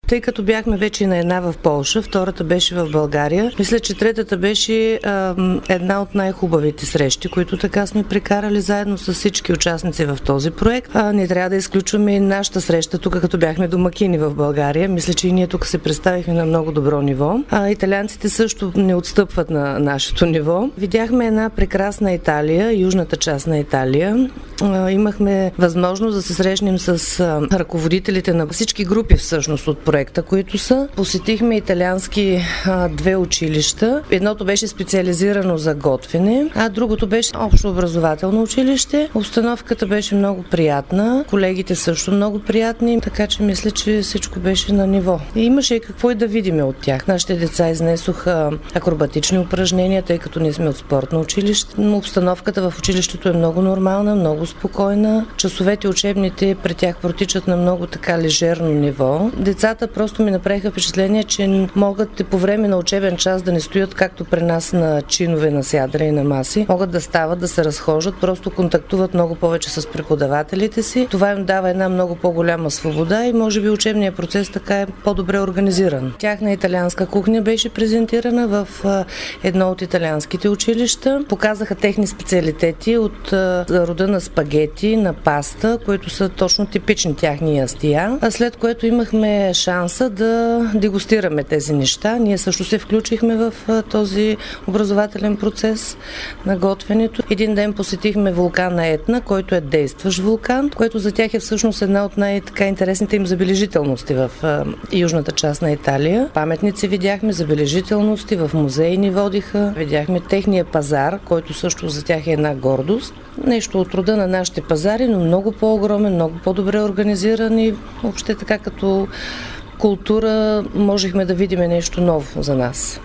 Тъй като бяхме вече на една в Полша, втората беше в България, мисля, че третата беше една от най-хубавите срещи, които така сме прекарали заедно с всички участници в този проект. Не трябва да изключваме и нашата среща тук, като бяхме домакини в България. Мисля, че и ние тук се представихме на много добро ниво. Италианците също не отстъпват на нашето ниво. Видяхме една прекрасна Италия, южната част на Италия. Имахме възможност да се срещнем с ръководителите на всички групи всъщност от проекта, които са. Посетихме италиански две училища. Едното беше специализирано за готвене, а другото беше общообразователно училище. Обстановката беше много приятна, колегите също много приятни, така че мисля, че всичко беше на ниво. И имаше и какво и да видим от тях. Нашите деца изнесоха акробатични упражнения, тъй като ние сме от спортно училище. Обстановката в училището е много нормална, много спокойна. Часовете учебните при тях протичат на много така лежерно ниво. Децата просто ми направиха впечатление, че могат и по време на учебен час да не стоят както при нас на чинове, на сядра и на маси. Могат да стават, да се разхождат, просто контактуват много повече с преподавателите си. Това им дава една много по-голяма свобода и може би учебният процес така е по-добре организиран. Тяхна италианска кухня беше презентирана в едно от италианските училища. Показаха техни специалитети от рода на спагети, на паста, които са точно типични тяхни ястия. След което имахме шанса да дегустираме тези неща. Ние също се включихме в този образователен процес на готвенето. Един ден посетихме вулкана Етна, който е действащ вулкан, което за тях е всъщност една от най-интересните им забележителности в южната част на Италия. Паметници видяхме, забележителности, в музеи ни водиха. Видяхме техния пазар, който също за тях е една гордост. Нещо от рода на нашите пазари, но много по-огромен, много по-добре организиран и въобще така като култура можехме да видим нещо ново за нас.